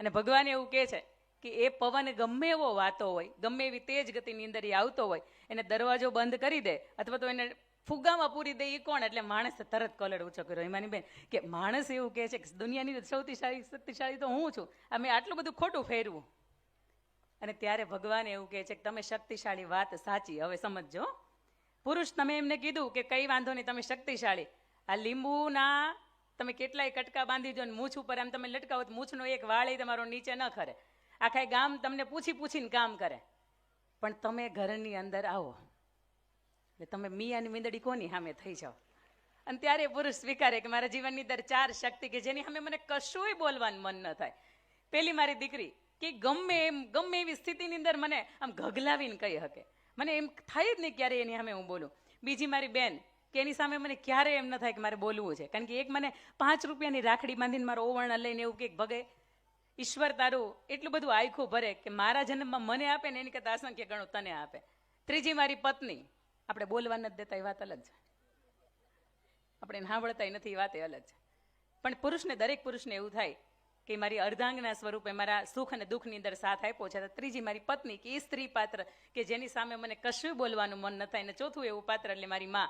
અને ભગવાન એવું કહે છે કે એ પવન ગમે એવો વાતો હોય, ગમે એવી તેજ ગતિની અંદર એ આવતો હોય, એને દરવાજો બંધ કરી દે અથવા તો એને ફુગામાં પૂરી દે એ કોણ? એટલે માણસે તરત કલર ઊંચો કર્યો. હિમાની બેન કે માણસ એવું કહે છે કે દુનિયાની સૌથી શક્તિશાળી તો હું છું, આ મેં આટલું બધું ખોટું ફેરવું. અને ત્યારે ભગવાન એવું કહે છે કે તમે શક્તિશાળી, વાત સાચી, હવે સમજો. પુરુષ તમે એમને કીધું કે કઈ વાંધો નહીં, તમે શક્તિશાળી, આ લીંબુના તમે કેટલાય કટકા બાંધી દો ને મૂછ ઉપર આમ તમે લટકાવો તો મૂછનો એક વાળ તમારો નીચે ન ખરે, આખા ગામ તમને પૂછી પૂછીને કામ કરે. પણ તમે ઘરની અંદર આવો એટલે તમે મિયાની મીંદડી કોની સામે થઈ જાઓ. અને ત્યારે પુરુષ સ્વીકારે કે મારા જીવનની અંદર 4 શક્તિ કે જેની સામે મને કશુંય બોલવાનું મન ન થાય. પેલી મારી દીકરી કે ગમે એવી સ્થિતિની અંદર મને આમ ગગલાવીને કહી શકે, મને એમ થાય જ નહીં ક્યારે એની સામે હું બોલું. બીજી મારી બેન કે એની સામે મને ક્યારે એમ ન થાય કે મારે બોલવું છે, કારણ કે એક મને 5 રૂપિયાની રાખડી બાંધીને મારો ઓવણ લઈને એવું કે ભગે ઈશ્વર તારું એટલું બધું આયખું ભરે કે મારા જન્મમાં મને આપે ને એની કરતા અસંખ્ય ગણું તને આપે. ત્રીજી મારી પત્ની, આપણે બોલવા નથી દેતા એ વાત અલગ છે, આપણે સાંભળતા નથી એ વાત એ અલગ છે. પણ પુરુષને, દરેક પુરુષને એવું થાય કે મારી અર્ધાંગના સ્વરૂપે મારા સુખ અને દુઃખની અંદર સાથ આપ્યો છે. ત્રીજી મારી પત્ની કે એ સ્ત્રી પાત્ર કે જેની સામે મને કશું બોલવાનું મન ન થાય. ને ચોથું એવું પાત્ર એટલે મારી માં.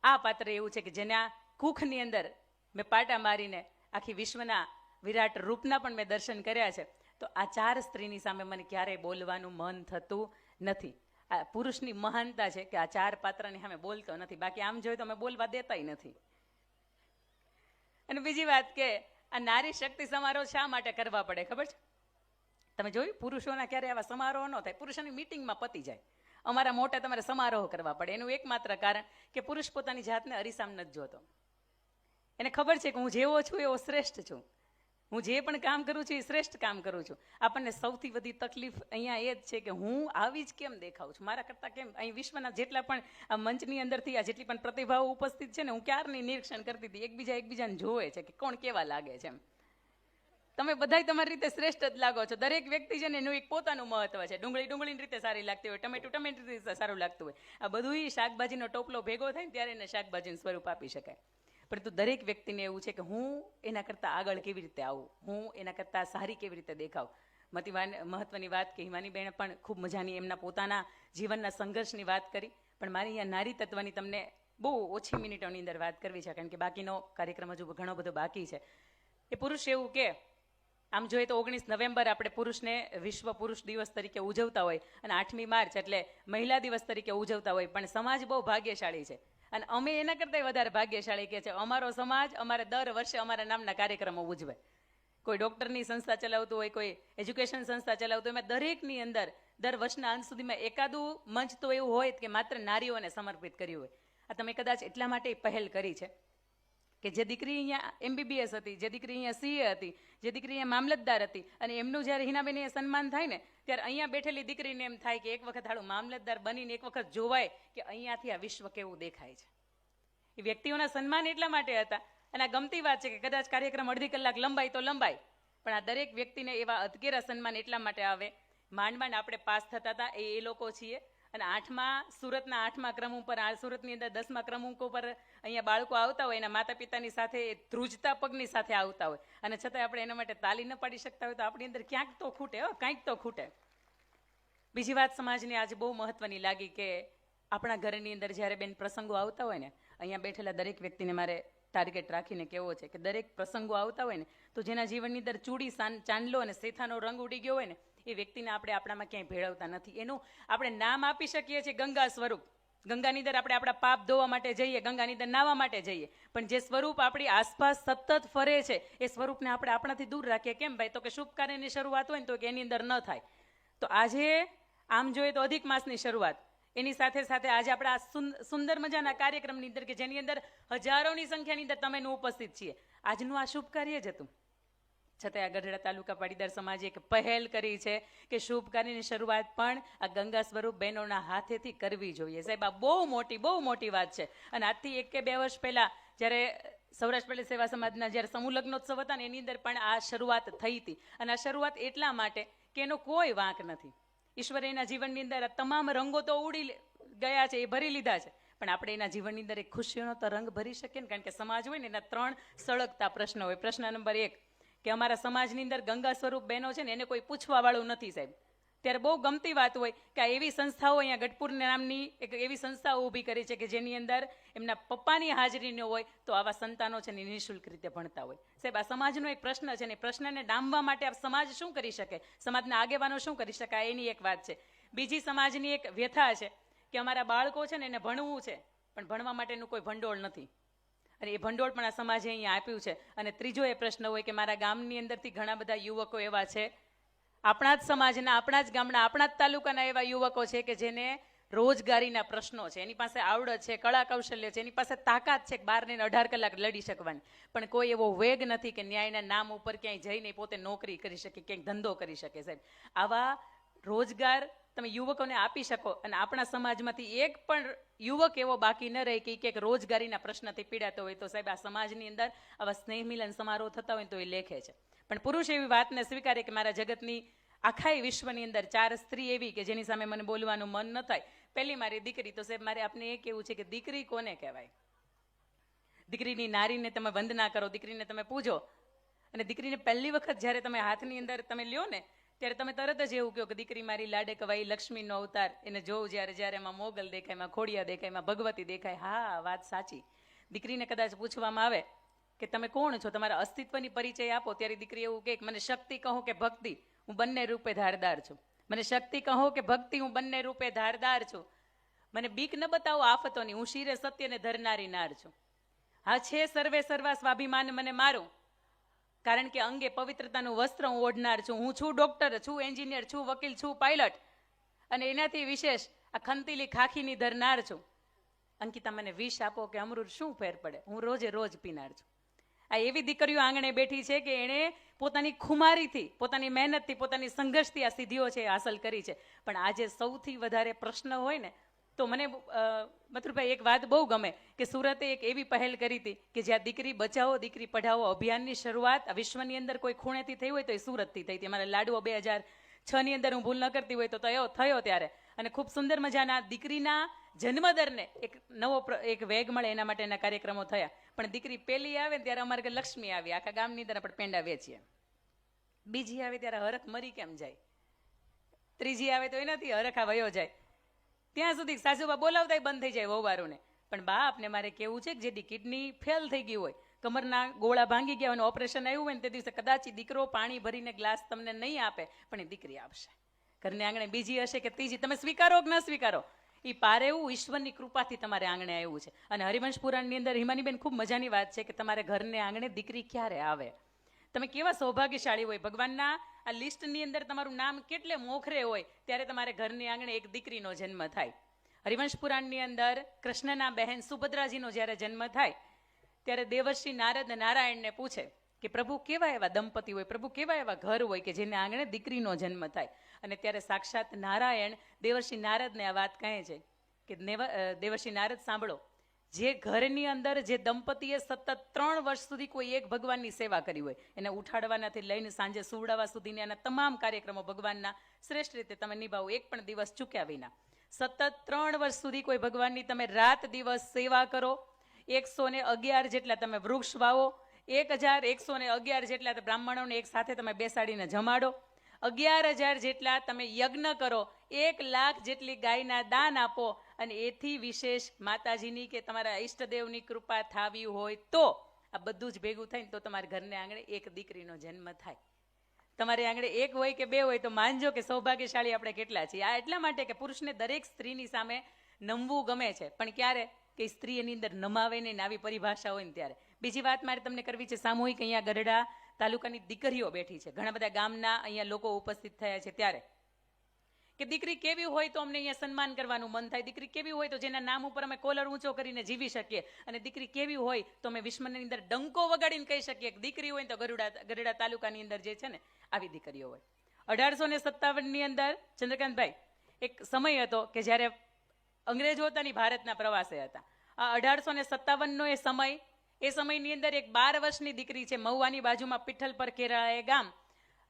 આ પાત્ર એવું છે કે જેના કુખની અંદર મેં પાટા મારીને આખી વિશ્વના વિરાટ રૂપના પણ મેં દર્શન કર્યા છે. તો આ 4 સ્ત્રીની સામે મને ક્યારેય બોલવાનું મન થતું નથી. આ પુરુષની મહાનતા છે કે આ 4 પાત્રની સામે બોલતો નથી. બાકી આમ જોઈએ તો અમે બોલવા દેતાય નથી. અને બીજી વાત કે આ નારી શક્તિ સમારોહ શા માટે કરવા પડે ખબર છે? તમે જોયું પુરુષોના ક્યારે આવા સમારોહ ન થાય, પુરુષોની મિટિંગમાં પતી જાય. અમારા મોટા તમારે સમારોહ કરવા પડે. એનું એકમાત્ર કારણ કે પુરુષ પોતાની જાતને અરીસામ નથી જોતો. એને ખબર છે કે હું જેવો છું એવો શ્રેષ્ઠ છું, હું જે પણ કામ કરું છું એ શ્રેષ્ઠ કામ કરું છું. આપણને સૌથી બધી તકલીફ અહીંયા એ જ છે કે હું આવી જ કેમ દેખાઉં છું, મારા કરતાં કેમ. અહીં વિશ્વના જેટલા પણ આ મંચની અંદરથી આ જેટલી પણ પ્રતિભાઓ ઉપસ્થિત છે ને, હું ક્યારની નિરીક્ષણ કરતી હતી, એકબીજાને જોવે છે કે કોણ કેવા લાગે છે એમ. તમે બધાય તમારી રીતે શ્રેષ્ઠ જ લાગો છો. દરેક વ્યક્તિ છે ને એનું એક પોતાનું મહત્વ છે. ડુંગળીની રીતે સારી લાગતી હોય, ટમેટું રીતે સારું લાગતું હોય. આ બધું શાકભાજીનો ટોપલો ભેગો થાય ને ત્યારે એને શાકભાજીનું સ્વરૂપ આપી શકાય. પરંતુ દરેક વ્યક્તિને એવું છે કે હું એના કરતાં આગળ કેવી રીતે આવું, હું એના કરતાં સારી કેવી રીતે દેખાઉં. મહત્વની વાત કે હિમાની બેને પણ ખૂબ મજાની એમના પોતાના જીવનના સંઘર્ષની વાત કરી. પણ મારી અહીંયા નારી તત્વની તમને બહુ ઓછી મિનિટોની અંદર વાત કરવી છે, કારણ કે બાકીનો કાર્યક્રમ હજુ ઘણો બધો બાકી છે. એ પુરુષ એવું કે આમ જોઈએ તો 19 નવેમ્બર આપણે પુરુષને વિશ્વ પુરુષ દિવસ તરીકે ઉજવતા હોય અને 8મી માર્ચ એટલે મહિલા દિવસ તરીકે ઉજવતા હોય. પણ સમાજ બહુ ભાગ્યશાળી છે અને અમે એના કરતાં વધારે ભાગ્યશાળી કે છે અમારો સમાજ અમારે દર વર્ષે અમારા નામના કાર્યક્રમો ઉજવે. કોઈ ડૉક્ટરની સંસ્થા ચલાવતું હોય, કોઈ એજ્યુકેશન સંસ્થા ચલાવતું હોય, એમાં દરેકની અંદર દર વર્ષના અંત સુધીમાં એકાદું મંચ તો એવું હોય કે માત્ર નારીઓને સમર્પિત કર્યું હોય. આ તમે કદાચ એટલા માટે પહેલ કરી છે કે જે દીકરી અહીંયા MBBS હતી, જે દીકરી અહીંયા CA હતી, જે દીકરી અહીંયા મામલતદાર હતી, અને એમનું જ્યારે હિનાબેન એ સન્માન થાય ને ત્યારે અહીંયા બેઠેલી દીકરીને એમ થાય કે એક વખત હાડું મામલતદાર બનીને એક વખત જોવાય કે અહીંયાથી આ વિશ્વ કેવું દેખાય છે. એ વ્યક્તિઓના સન્માન એટલા માટે હતા. અને આ ગમતી વાત છે કે કદાચ કાર્યક્રમ અડધી કલાક લંબાય તો લંબાય, પણ આ દરેક વ્યક્તિને એવા અધકેરા સન્માન એટલા માટે આવે. માંડ આપણે પાસ થતા હતા એ લોકો છીએ. અને સુરતના 8મા ક્રમ ઉપર, આ સુરતની અંદર 10મા ક્રમ ઉપર અહીંયા બાળકો આવતા હોય, એના માતા પિતાની સાથે ધ્રુજતા પગની સાથે આવતા હોય, અને છતાંય આપણે એના માટે તાલી ન પાડી શકતા હોય તો આપણી અંદર ક્યાંક તો ખૂટે, કાંઈક તો ખૂટે. બીજી વાત સમાજની આજે બહુ મહત્વની લાગી કે આપણા ઘરની અંદર જ્યારે બેન પ્રસંગો આવતા હોય ને, અહીંયા બેઠેલા દરેક વ્યક્તિને મારે ટાર્ગેટ રાખીને કહેવો છે કે દરેક પ્રસંગો આવતા હોય ને તો જેના જીવનની અંદર ચૂડી ચાંદલો અને સેથાનો રંગ ઉડી ગયો હોય ને એ વ્યક્તિને આપણે આપણામાં ક્યાંય ભેળવતા નથી. એનું આપણે નામ આપી શકીએ છીએ ગંગા સ્વરૂપ. ગંગાની અંદર આપણે આપણા પાપ ધોવા માટે જઈએ, ગંગાની અંદર નાહવા માટે જઈએ, પણ જે સ્વરૂપ આપણી આસપાસ સતત ફરે છે એ સ્વરૂપને આપણે આપણાથી દૂર રાખીએ. કેમ ભાઈ? તો કે શુભ કાર્યની શરૂઆત હોય ને તો કે એની અંદર ન થાય. તો આજે આમ જોઈએ તો અધિક માસની શરૂઆત, એની સાથે સાથે આજે આપણે આ સુંદર મજાના કાર્યક્રમની અંદર કે જેની અંદર હજારોની સંખ્યાની અંદર તમે ઉપસ્થિત છીએ, આજનું આ શુભ કાર્ય જ હતું. છતાં આ ગઢડા તાલુકા પાટીદાર સમાજે એક પહેલ કરી છે કે શુભ કાર્યની શરૂઆત પણ આ ગંગા સ્વરૂપ બહેનોના હાથેથી કરવી જોઈએ. સાહેબ, આ બહુ મોટી વાત છે. અને આજથી 1 કે 2 વર્ષ પહેલા જ્યારે સૌરાષ્ટ્ર પટેલ સેવા સમાજના જ્યારે સમૂહ લગ્નોત્સવ હતા ને એની અંદર પણ આ શરૂઆત થઈ હતી. અને આ શરૂઆત એટલા માટે કે એનો કોઈ વાંક નથી. ઈશ્વરે એના જીવનની અંદર આ તમામ રંગો તો ઉડી ગયા છે, એ ભરી લીધા છે, પણ આપણે એના જીવનની અંદર એક ખુશીઓનો તો રંગ ભરી શકીએ ને. કારણ કે સમાજ હોય ને એના 3 સળગતા પ્રશ્નો હોય. પ્રશ્ન નંબર 1 કે અમારા સમાજની અંદર ગંગા સ્વરૂપ બહેનો છે ને એને કોઈ પૂછવા વાળું નથી સાહેબ. ત્યારે બહુ ગમતી વાત હોય કે આ એવી સંસ્થાઓ અહીંયા ગઢપુર નામની એક એવી સંસ્થાઓ ઊભી કરી છે કે જેની અંદર એમના પપ્પાની હાજરી ન હોય તો આવા સંતાનો છે ને નિઃશુલ્ક રીતે ભણતા હોય. સાહેબ આ સમાજનો એક પ્રશ્ન છે ને પ્રશ્નને ડામવા માટે આ સમાજ શું કરી શકે, સમાજના આગેવાનો શું કરી શકાય એની એક વાત છે. બીજી સમાજની એક વ્યથા છે કે અમારા બાળકો છે ને એને ભણવું છે પણ ભણવા માટેનું કોઈ ભંડોળ નથી અને એ ભંડોળ પણ આ સમાજે અહીંયા આપ્યું છે. અને ત્રીજો એ પ્રશ્ન હોય કે મારા ગામની અંદરથી ઘણા બધા યુવકો એવા છે, આપણા જ સમાજના, આપણા જ ગામના, આપણા જ તાલુકાના એવા યુવકો છે કે જેને રોજગારીના પ્રશ્નો છે, એની પાસે આવડત છે, કળા કૌશલ્ય છે, એની પાસે તાકાત છે 12 ને 18 કલાક લડી શકવાની, પણ કોઈ એવો વેગ નથી કે ન્યાયના નામ ઉપર ક્યાંય જઈને પોતે નોકરી કરી શકે, ક્યાંક ધંધો કરી શકે. સાહેબ આવા રોજગાર તમે યુવકોને આપી શકો અને આપણા સમાજમાંથી એક પણ યુવક એવો બાકી ન રહે કે ક્યાંક રોજગારીના પ્રશ્નથી પીડાતો હોય તો સાહેબ આ સમાજની અંદર આવા સ્નેહ મિલન સમારોહ થતા હોય તો એ લેખે છે. પણ પુરુષ એવી વાતને સ્વીકારે કે મારા જગતની આખા વિશ્વની અંદર 4 સ્ત્રી એવી કે જેની સામે મને બોલવાનું મન ન થાય. પહેલી મારી દીકરી, તો સાહેબ મારે આપને એ કહેવું છે કે દીકરી કોને કહેવાય? દીકરીની નારીને તમે વંદના કરો, દીકરીને તમે પૂજો અને દીકરીને પહેલી વખત જ્યારે તમે હાથની અંદર તમે લ્યો ને ત્યારે તમે તરત જ એવું કહો કે દીકરી મારી લાડે કવાઈ, લક્ષ્મીનો અવતાર. એને જોઉં જ્યારે એમાં મોગલ દેખાય, એમાં ખોડિયા દેખાય, એમાં ભગવતી દેખાય. હા, વાત સાચી. દીકરીને કદાચ પૂછવામાં આવે કે તમે કોણ છો, તમારા અસ્તિત્વની પરિચય આપો, ત્યારે દીકરી એવું કહે કે મને શક્તિ કહો કે ભક્તિ, હું બંને રૂપે ધારદાર છું. મને શક્તિ કહો કે ભક્તિ, હું બંને રૂપે ધારદાર છું. મને બીક ન બતાવો આફતોની, હું શિરે સત્યને ધરનારી નાર છું. હા છે સર્વે સર્વા સ્વાભિમાન મને મારું, કારણ કે અંગે પવિત્રતાનું વસ્ત્ર હું ઓઢનાર છું. હું છું ડોક્ટર, છું એન્જિનિયર, છું વકીલ, છું પાયલટ અને એનાથી વિશેષ આ ખંતીલી ખાખીની ધરનાર છું. અંકિતા મને વિષ આપો કે અમૃત શું ફેર પડે, હું રોજે રોજ પીનાર છું. આ એવી દીકરીઓ આંગણે બેઠી છે કે એણે પોતાની ખુમારીથી, પોતાની મહેનતથી, પોતાની સંઘર્ષથી આ સિદ્ધિઓ છે હાંસલ કરી છે. પણ આજે સૌથી વધારે પ્રશ્ન હોય ને તો મને મથુરભાઈ એક વાત બહુ ગમે કે સુરતે એક એવી પહેલ કરી હતી કે જ્યાં દીકરી બચાવો દીકરી પઢાવો અભિયાનની શરૂઆત વિશ્વની અંદર કોઈ ખૂણેથી થઈ હોય તો એ સુરતથી થઈ હતી. અમારા લાડુઓ 2006 ની અંદર હું ભૂલ ન કરતી હોય તો થયો ત્યારે, અને ખૂબ સુંદર મજાના દીકરીના જન્મદરને એક નવો એક વેગ મળે એના માટેના કાર્યક્રમો થયા. પણ દીકરી પહેલી આવે ત્યારે અમારે કે લક્ષ્મી આવી, આખા ગામની અંદર આપણે પેંડા વેચીએ. બીજી આવે ત્યારે હરખ મરી કેમ જાય, ત્રીજી આવે તો એનાથી હરખા વયો જાય, ત્યાં સુધી સાસુબા બોલાવતા બંધ થઈ જાય વહુવારોને. પણ બા આપને મારે કેવું છે કે જેથી કિડની ફેલ થઈ ગઈ હોય, કમરના ગોળા ભાંગી ગયા હોય, ઓપરેશન આવ્યું હોય ને તે દિવસે કદાચ દીકરો પાણી ભરીને ગ્લાસ તમને નહીં આપે પણ એ દીકરી આપશે. ઘરને આંગણે બીજી હશે કે ત્રીજી, તમે સ્વીકારો કે ન સ્વીકારો, એ પારેવું ઈશ્વરની કૃપાથી તમારે આંગણે આવ્યું છે. અને હરિવંશ પુરાણની અંદર હિમાનીબેન ખૂબ મજાની વાત છે કે તમારે ઘરને આંગણે દીકરી ક્યારે આવે, તમે કેવા સૌભાગ્યશાળી હોય. ભગવાનના આ લિસ્ટની અંદર તમારું નામ કેટલે મોખરે હોય ત્યારે તમારે ઘરની આંગણે એક દીકરીનો જન્મ થાય. હરિવંશ પુરાણની અંદર કૃષ્ણના બહેન સુભદ્રાજીનો જ્યારે જન્મ થાય ત્યારે દેવર્ષિ નારદ નારાયણને પૂછે કે પ્રભુ કેવા એવા દંપતિ હોય, પ્રભુ કેવા એવા ઘર હોય કે જેને આંગણે દીકરીનો જન્મ થાય. અને ત્યારે સાક્ષાત નારાયણ દેવર્ષિ નારદને આ વાત કહે છે કે દેવર્ષિ નારદ સાંભળો, જે ઘરની અંદર જે દંપતીએ સતત 3 વર્ષ સુધી કોઈ એક ભગવાનની સેવા કરી હોય, એને ઉઠાડવાનાથી લઈને સાંજે સુવડાવવા સુધીના એના તમામ કાર્યક્રમો ભગવાનના શ્રેષ્ઠ રીતે તમે નિભાવો, એક પણ દિવસ ચૂક્યા વિના. સતત 3 વર્ષ સુધી કોઈ ભગવાનની તમે રાત દિવસ સેવા કરો, 111 જેટલા તમે વૃક્ષ વાવો, 1111 જેટલા બ્રાહ્મણોને એક સાથે તમે બેસાડીને જમાડો, 11,000 જેટલા તમે યજ્ઞ કરો, 1 લાખ જેટલી ગાયના દાન આપો, અને એથી વિશેષ માતાજીની કે તમારા ઈષ્ટદેવની કૃપા થાવી હોય તો આ બધું જ ભેગું થાય ને તો તમારા ઘરને આંગણે એક દીકરીનો જન્મ થાય. તમારે આંગણે એક હોય કે બે હોય તો માનજો કે સૌભાગ્યશાળી આપણે કેટલા છીએ. આ એટલા માટે કે પુરુષને દરેક સ્ત્રીની સામે નમવું ગમે છે, પણ ક્યારે કે સ્ત્રી એની અંદર નમાવે નહીં, આવી પરિભાષા હોય ને ત્યારે. બીજી વાત મારે તમને કરવી છે, સામૂહિક અહીંયા ગઢડા તાલુકાની દીકરીઓ બેઠી છે, ઘણા બધા ગામના અહીંયા લોકો ઉપસ્થિત થયા છે, ત્યારે કે દીકરી કેવી હોય તો અમને અહીંયા સન્માન કરવાનું મન થાય, દીકરી કેવી હોય તો જેના નામ ઉપર અમે કોલર ઊંચો કરીને જીવી શકીએ, અને દીકરી કેવી હોય તો અમે વિશ્વની અંદર ડંકો વગાડીને કહી શકીએ કે દીકરી હોય તો ગઢડા તાલુકાની અંદર જે છે ને આવી દીકરીઓ હોય. 1857ની અંદર ચંદ્રકાંતભાઈ એક સમય હતો કે જ્યારે અંગ્રેજો હતા ભારતના પ્રવાસે હતા. આ 1857નો એ સમયની અંદર એક 12 વર્ષની દીકરી છે, મહુવાની બાજુમાં પીઠલ પર કેરાળા ગામ,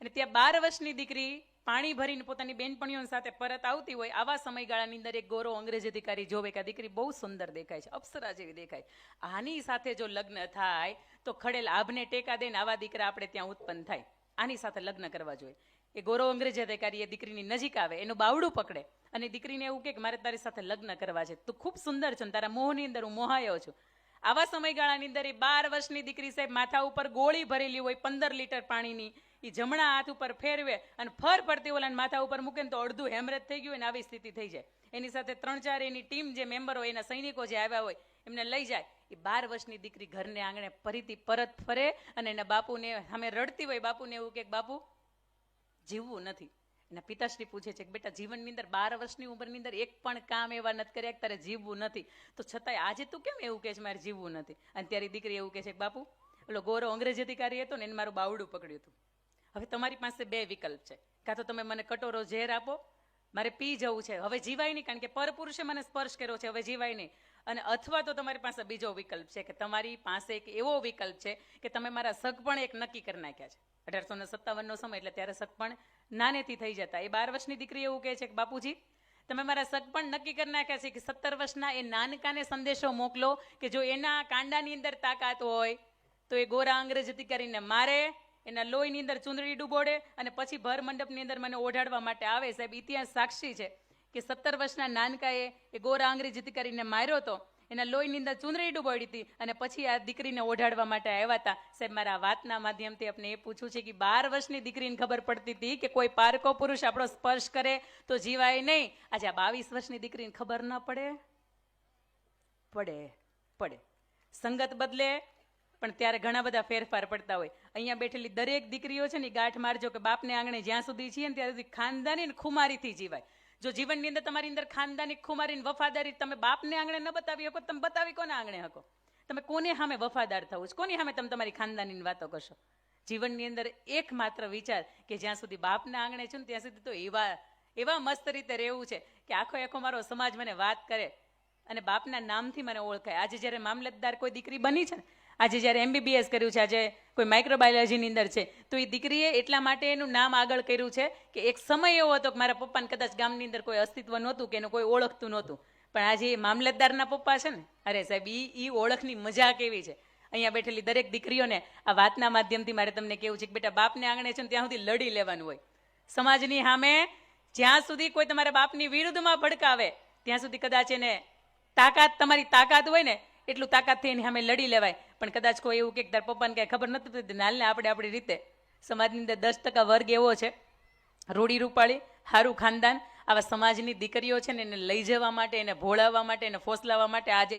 અને ત્યાં 12 વર્ષની દીકરી પાણી ભરીને પોતાની બેનપણીઓ સાથે પરત આવતી હોય, આવા સમયગાળાની અંદર એક ગોરો અંગ્રેજ અધિકારી જોવે કે આ દીકરી બહુ સુંદર દેખાય છે, અપ્સરા જેવી દેખાય, આની સાથે જો લગ્ન થાય તો ખડેલ આભને ટેકા દઈને આવા દીકરા આપણે ત્યાં ઉત્પન્ન થાય, આની સાથે લગ્ન કરવા જોઈએ. એ ગોરો અંગ્રેજ અધિકારી એ દીકરીની નજીક આવે, એનું બાવડું પકડે અને દીકરીને એવું કહે કે મારે તારી સાથે લગ્ન કરવા છે, તું ખૂબ સુંદર છે, તારા મોહની અંદર હું મોહાયો છું. આવા સમયગાળાની અંદર એ 12 વર્ષની દીકરી સાહેબ માથા ઉપર ગોળી ભરેલી હોય 15 લીટર પાણીની, એ જમણા હાથ ઉપર ફેરવે અને ફર પડતી ઓલા માથા ઉપર મૂકે ને તો અડધું હેમરેજ થઈ ગયું ને આવી સ્થિતિ થઈ જાય. એની સાથે 3-4 એની ટીમ જે મેમ્બર હોય, એના સૈનિકો જે આવ્યા હોય એમને લઈ જાય. એ 12 વર્ષની દીકરી ઘરને આંગણે ફરીથી પરત ફરે અને એના બાપુને સામે રડતી હોય, બાપુને એવું કે બાપુ જીવવું નથી. એના પિતાશ્રી પૂછે છે કે બેટા જીવનની અંદર 12 વર્ષની ઉંમરની અંદર એક પણ કામ એવા નથી કર્યા કે તારે જીવવું નથી, તો છતાંય આજે તું કેમ એવું કહે છે મારે જીવવું નથી? અને ત્યારે દીકરી એવું કહે છે કે બાપુ ઓલો ગોરો અંગ્રેજ અધિકારી હતો ને એને મારું બાવડું પકડ્યું હતું. હવે તમારી પાસે 2 વિકલ્પ છે, કાં તો તમે મને કટોરો ઝેર આપો, મારે પી જવું છે, હવે જીવાય નહીં, કારણ કે પરપુરુષે મને સ્પર્શ કર્યો છે, હવે જીવાય નહીં, અને અથવા તો તમારી પાસે બીજો વિકલ્પ છે કે તમારી પાસે એક એવો વિકલ્પ છે કે તમે મારા સગપણ એક નક્કી કરી નાખ્યા છે. 1857નો સમય એટલે ત્યારે સગપણ નાનેથી થઈ જતા. એ 12 વર્ષની દીકરી એવું કહે છે કે બાપુજી તમે મારા સગપણ નક્કી કરી નાખ્યા છે કે 17 વર્ષના એ નાનકાને સંદેશો મોકલો કે જો એના કાંડાની અંદર તાકાત હોય તો એ ગોરા અંગ્રેજ અધિકારીને મારે, એના લોહીની અંદર ચૂંદડી ડૂબોડે અને પછી ભર મંડપની અંદર મને ઓઢાડવા માટે આવે. સાહેબ ઇતિહાસ સાક્ષી છે કે 17 વર્ષના નાનકાએ એ ગોરા અંગ્રેજ અધિકારીને માર્યો હતો, એના લોહીની અંદર ચૂંદડી ડૂબોડી હતી અને પછી આ દીકરીને ઓઢાડવા માટે આવ્યા હતા. સાહેબ મારા વાતના માધ્યમથી આપણે એ પૂછવું છે કે 12 વર્ષની દીકરીને ખબર પડતી હતી કે કોઈ પારકો પુરુષ આપણો સ્પર્શ કરે તો જીવાય નહીં. આજે આ 22 વર્ષની દીકરીને ખબર ન પડે? પડે. સંગત બદલે પણ ત્યારે ઘણા બધા ફેરફાર પડતા હોય. અહીંયા બેઠેલી દરેક દીકરીઓ છે ને ગાંઠ મારજો કે બાપને આંગણે જ્યાં સુધી છીએ ને ત્યાં સુધી ખાનદાની ને ખુમારીથી જીવાય. જો જીવનની અંદર તમારી અંદર ખાનદાની ખુમારી વફાદારી તમે બાપને આંગણે ન બતાવી શકો, તમે બતાવી કોને આંગણે શકો? તમે કોને સામે વફાદાર થવું છે? કોની સામે તમે તમારી ખાનદાની વાતો કરશો? જીવનની અંદર એકમાત્ર વિચાર કે જ્યાં સુધી બાપના આંગણે છું ને ત્યાં સુધી તો એવા મસ્ત રીતે રહેવું છે કે આખો મારો સમાજ મને વાત કરે અને બાપના નામથી મને ઓળખાય. આજે જ્યારે મામલતદાર કોઈ દીકરી બની છે ને, આજે જ્યારે MBBS કર્યું છે, આજે કોઈ માઇક્રોબાયોલોજીની અંદર છે, તો એ દીકરીએ એટલા માટે એનું નામ આગળ કર્યું છે કે એક સમય એવો હતો કે મારા પપ્પાને કદાચ ગામની અંદર કોઈ અસ્તિત્વ નહોતું કે એનું કોઈ ઓળખતું નહોતું, પણ આજે એ મામલતદારના પપ્પા છે ને, અરે સાહેબ એ ઓળખની મજા કેવી છે. અહીંયા બેઠેલી દરેક દીકરીઓને આ વાતના માધ્યમથી મારે તમને કેવું છે કે બેટા બાપને આંગણે છે ને ત્યાં સુધી લડી લેવાનું હોય. સમાજની સામે જ્યાં સુધી કોઈ તમારા બાપની વિરુદ્ધમાં ભડકાવે ત્યાં સુધી કદાચ એને તમારી તાકાત હોય ને એટલું તાકાતથી એની સામે લડી લેવાય. પણ કદાચ કોઈ એવું કે તાર પપ્પાને કાંઈ ખબર નથી પડતી, નાલને આપણે આપણી રીતે. સમાજની અંદર 10% વર્ગ એવો છે રૂડી રૂપાળી હારું ખાનદાન, આવા સમાજની દીકરીઓ છે ને એને લઈ જવા માટે, એને ભોળાવવા માટે, એને ફોસલાવવા માટે આજે